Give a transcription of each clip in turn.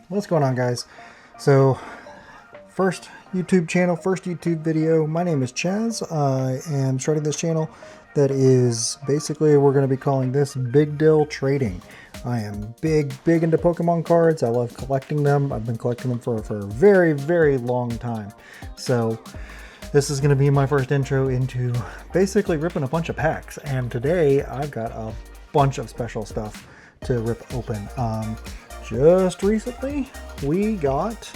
What's going on, guys? So, first YouTube channel, first YouTube video. My name is Chaz. I am starting this channel that is basically, we're going to be calling this Big Deal Trading. I am big into Pokemon cards. I love collecting them. I've been collecting them for a very long time. So this is going to be my first intro into basically ripping a bunch of packs. And today I've got a bunch of special stuff to rip open. Just recently we got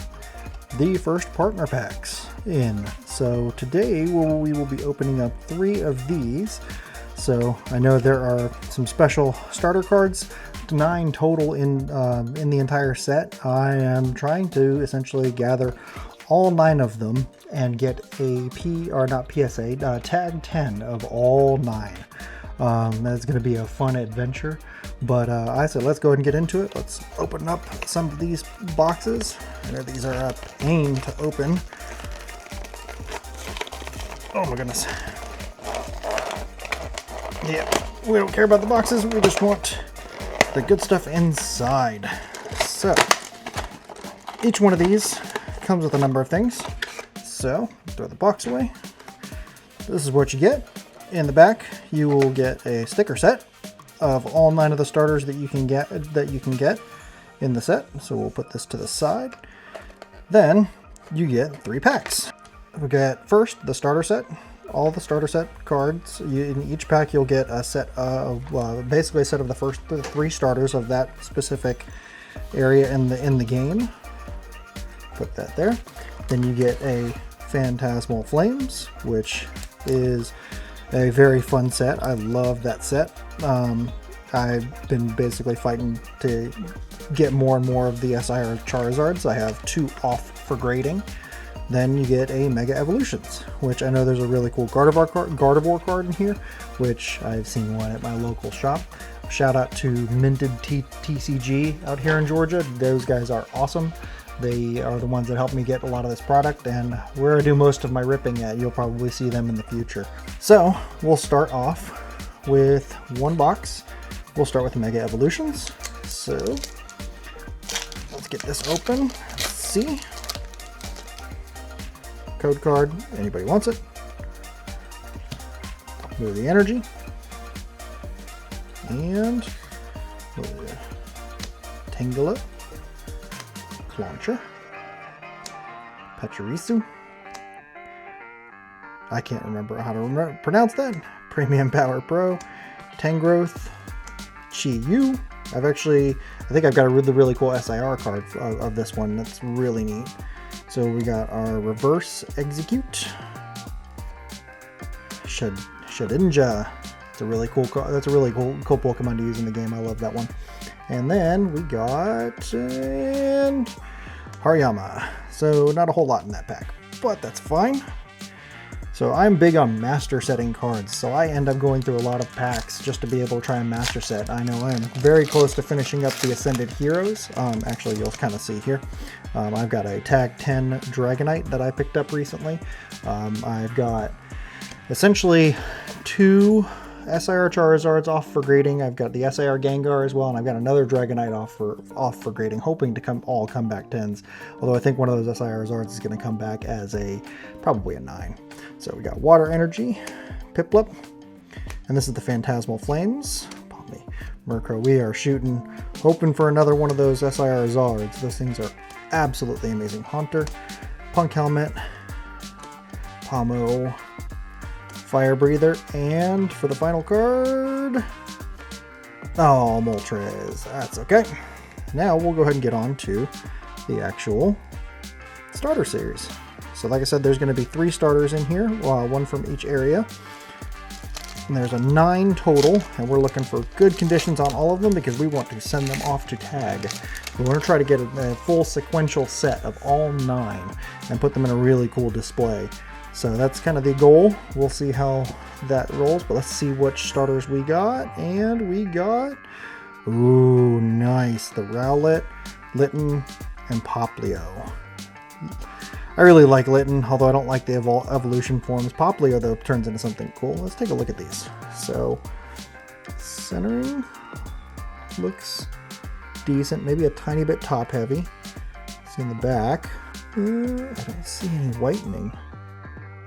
the first partner packs in. So today we will be opening up 3 of these. So I know there are some special starter cards, 9 total in the entire set. I am trying to essentially gather all 9 of them and get a tag 10 of all 9. That's going to be a fun adventure, but I said let's go ahead and get into it. Let's open up some of these boxes. I know these are a pain to open. Oh my goodness. Yeah, we don't care about the boxes, we just want the good stuff inside. So each one of these comes with a number of things. So throw the box away. This is what you get. In the back, you will get a sticker set of all 9 of the starters that you can get in the set. So we'll put this to the side. Then you get 3 packs. We get first the starter set. All the starter set cards. In each pack, you'll get a set of basically a set of the first 3 starters of that specific area in the game. Put that there. Then you get a Phantasmal Flames, which is a very fun set. I love that set. I've been basically fighting to get more and more of the SIR Charizards. I have 2 off for grading. Then you get a Mega Evolutions, which I know there's a really cool Gardevoir card in here, which I've seen one at my local shop. Shout out to Minted TCG out here in Georgia. Those guys are awesome. They are the ones that help me get a lot of this product, and where I do most of my ripping at, you'll probably see them in the future. So we'll start off with 1 box. We'll start with Mega Evolutions. So let's get this open. Let's see. Code card, anybody wants it. Move the energy. And Tangela. Launcher, Pachirisu. I can't remember how to pronounce that. Premium Power Pro, Tangrowth, Chi-Yu. I think I've got a really cool SIR card of this one. That's really neat. So we got our Reverse Execute, Shedinja. It's a really cool. That's a really cool Pokemon to use in the game. I love that one. And then we got Hariyama. So not a whole lot in that pack, but that's fine. So I'm big on master setting cards, so I end up going through a lot of packs just to be able to try and master set. I know I am very close to finishing up the Ascended Heroes. Actually, you'll kind of see here. I've got a Tag 10 Dragonite that I picked up recently. I've got essentially 2 SIR Charizards off for grading. I've got the SIR Gengar as well, and I've got another Dragonite off for grading, hoping to all come back 10s. Although I think one of those SIR Zards is going to come back as probably a 9. So we got Water Energy, Piplup, and this is the Phantasmal Flames. Pomni, Murkrow. We are hoping for another one of those SIR Zards. Those things are absolutely amazing. Haunter, Punk Helmet, Pomo, Fire Breather, and for the final card, Moltres. That's okay. Now we'll go ahead and get on to the actual starter series. So like I said, there's going to be 3 starters in here, 1 from each area. And there's a 9 total, and we're looking for good conditions on all of them because we want to send them off to tag. We want to try to get a full sequential set of all 9 and put them in a really cool display. So that's kind of the goal. We'll see how that rolls, but let's see which starters we got. And we got, ooh, nice, the Rowlet, Litten, and Poplio. I really like Litten, although I don't like the evolution forms. Poplio, though, turns into something cool. Let's take a look at these. So, centering looks decent, maybe a tiny bit top heavy. See in the back, I don't see any whitening.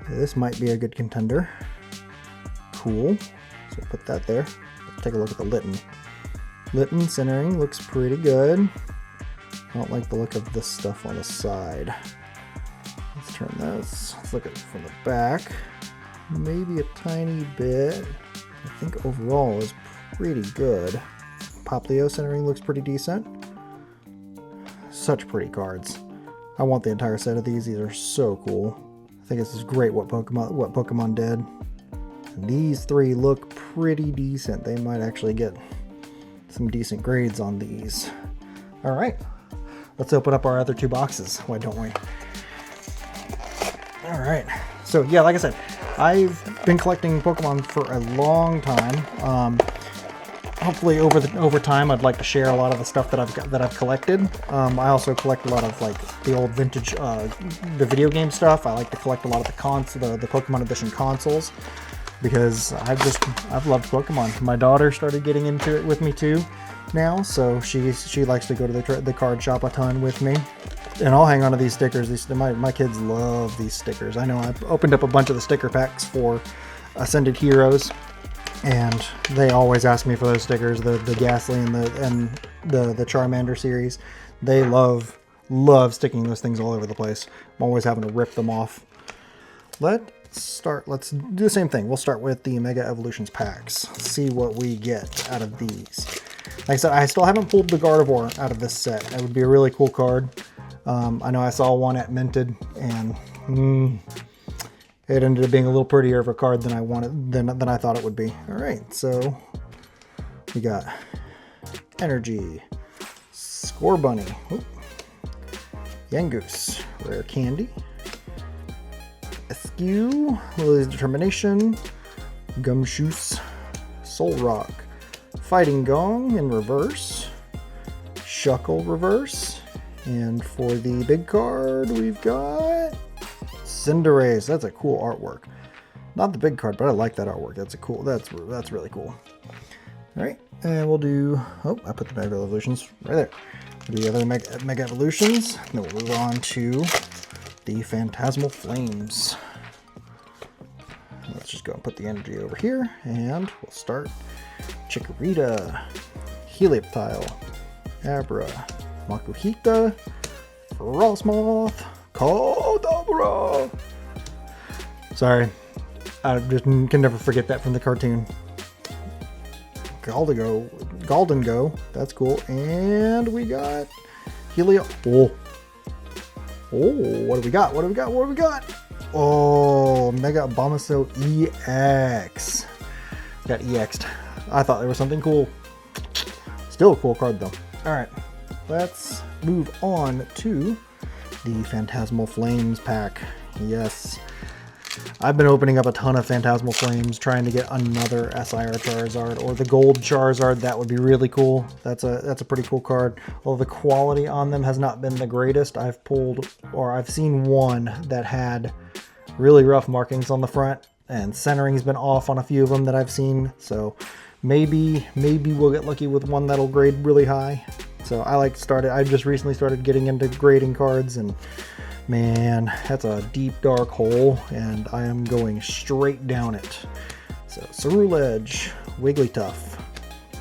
Yeah, this might be a good contender. Cool. So put that there. Let's take a look at the Litten. Litten centering looks pretty good. I don't like the look of this stuff on the side. Let's turn this. Let's look at it from the back. Maybe a tiny bit. I think overall is pretty good. Poplio centering looks pretty decent. Such pretty cards. I want the entire set of these. These are so cool. I think this is great what Pokemon did. And these three look pretty decent. They might actually get some decent grades on these. All right, let's open up our other two boxes. Why don't we? All right. So yeah, like I said, I've been collecting Pokemon for a long time. Hopefully over time, I'd like to share a lot of the stuff that I've collected. I also collect a lot of like the old vintage, the video game stuff. I like to collect a lot of the Pokemon Edition consoles because I've loved Pokemon. My daughter started getting into it with me too now, so she likes to go to the card shop a ton with me. And I'll hang on to these stickers. My kids love these stickers. I know I've opened up a bunch of the sticker packs for Ascended Heroes, and they always ask me for those stickers, the Ghastly and the Charmander series. They love sticking those things all over the place. I'm always having to rip them off. Let's do the same thing. We'll start with the Mega Evolutions packs. See what we get out of these. Like I said, I still haven't pulled the Gardevoir out of this set. That would be a really cool card. I know I saw one at Minted, and it ended up being a little prettier of a card than I thought it would be. All right, so we got Energy, Scorbunny, Yangoose, Rare Candy, Askew, Lily's Determination, Gumshoos, Solrock, Fighting Gong in reverse, Shuckle reverse, and for the big card we've got Cinderace. That's a cool artwork. Not the big card, but I like that artwork. That's really cool. All right, and we'll do. Oh, I put the Mega Evolutions right there. We'll do the other Mega Evolutions. Then we'll move on to the Phantasmal Flames. Let's just go and put the energy over here, and we'll start. Chikorita, Helioptile, Abra, Makuhita, Frostmoth, Kadabra. Sorry, I just can never forget that from the cartoon. Galdego, that's cool. And we got Helio. Oh, what do we got? What do we got? Oh, Mega Abomasnow EX. Got EX'd. I thought there was something cool. Still a cool card though. All right, let's move on to the Phantasmal Flames pack. Yes, I've been opening up a ton of Phantasmal Flames, trying to get another SIR Charizard or the Gold Charizard. That would be really cool. That's a pretty cool card. Although the quality on them has not been the greatest. I've seen one that had really rough markings on the front, and centering's been off on a few of them that I've seen. So maybe we'll get lucky with one that'll grade really high. So I just recently started getting into grading cards, and man, that's a deep dark hole, and I am going straight down it. So Ceruledge, Wigglytuff,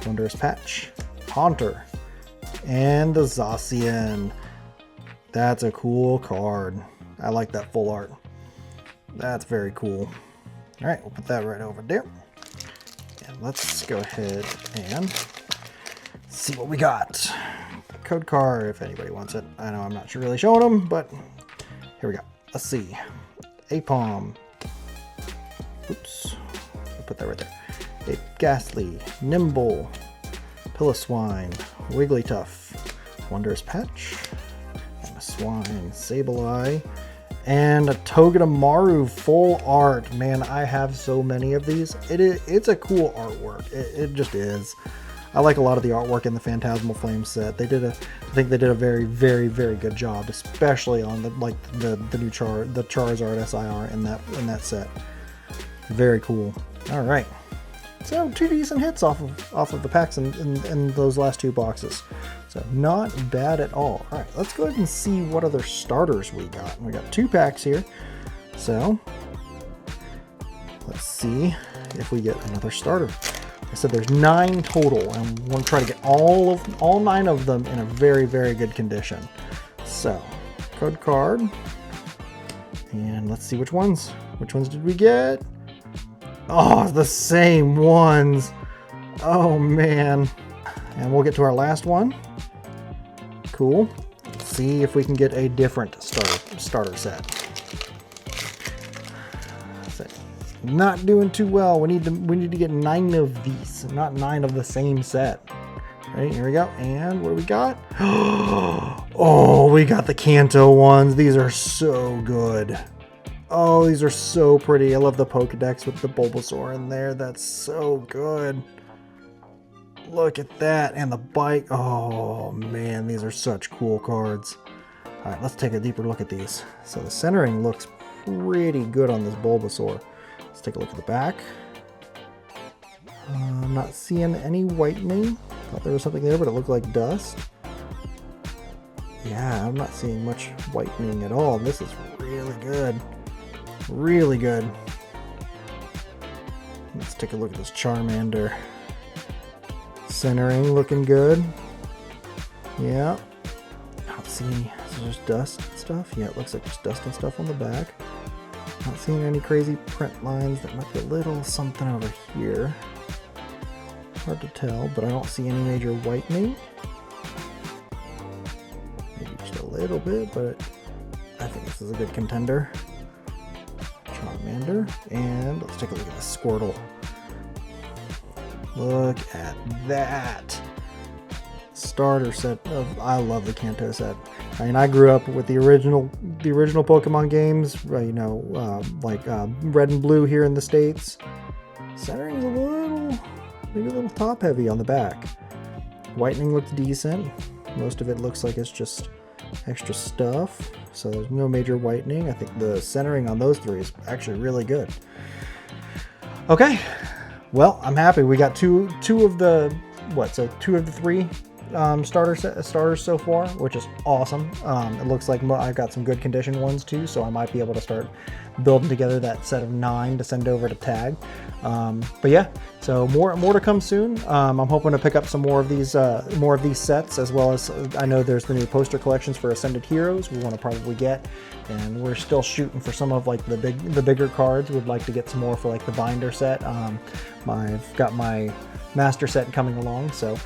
Wondrous Patch, Haunter, and the Zacian. That's a cool card. I like that full art. That's very cool. All right, we'll put that right over there. And let's go ahead and see what we got. Code card, if anybody wants it. I know I'm not really showing them, but here we go. Let's see. Apom. Oops. I'll put that right there. A Ghastly, Nimble, Piloswine, Wigglytuff, Wondrous Patch, Swine, Sableye, and a Togedemaru full art. Man, I have so many of these. It's a cool artwork. It just is. I like a lot of the artwork in the Phantasmal Flame set. I think they did a very, very, very good job, especially on the new Charizard SIR in that set. Very cool. All right. So 2 decent hits off of the packs in those last 2 boxes. So not bad at all. All right, let's go ahead and see what other starters we got. We got 2 packs here. So let's see if we get another starter. I said there's 9 total, and we want to try to get all 9 of them in a very, very good condition. So code card, and let's see which ones. Which ones did we get? Oh, the same ones. Oh man. And we'll get to our last one. Cool. Let's see if we can get a different starter set. Not doing too well. We need to get 9 of these, not 9 of the same set. Right, here we go. And what do we got? Oh, we got the Kanto ones. These are so good. Oh, these are so pretty. I love the Pokedex with the Bulbasaur in there. That's so good. Look at that. And the bike. Oh, man. These are such cool cards. All right, let's take a deeper look at these. So the centering looks pretty good on this Bulbasaur. Let's take a look at the back. I'm not seeing any whitening. Thought there was something there, but it looked like dust. Yeah, I'm not seeing much whitening at all. This is really good. Really good. Let's take a look at this Charmander. Centering looking good. Yeah. Not seeing just dust and stuff. Yeah, it looks like just dust and stuff on the back. Not seeing any crazy print lines. That might be a little something over here. Hard to tell, but I don't see any major whitening. Maybe just a little bit, but I think this is a good contender. Charmander, and let's take a look at the Squirtle. Look at that starter set I love the Kanto set. I mean, I grew up with the original Pokemon games, you know, like Red and Blue here in the States. Centering is maybe a little top heavy on the back. Whitening looks decent. Most of it looks like it's just extra stuff, so there's no major whitening. I think the centering on those 3 is actually really good. Okay, well, I'm happy. We got two of the 3 starters so far, which is awesome. It looks like I've got some good condition ones too, so I might be able to start building together that set of 9 to send over to tag. But yeah, so more to come soon. I'm hoping to pick up some more of these sets, as well as I know there's the new poster collections for Ascended Heroes we want to probably get, and we're still shooting for some of like the bigger cards. We'd like to get some more for like the binder set. I've got my master set coming along, so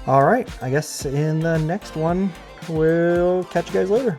all right, I guess in the next one we'll catch you guys later.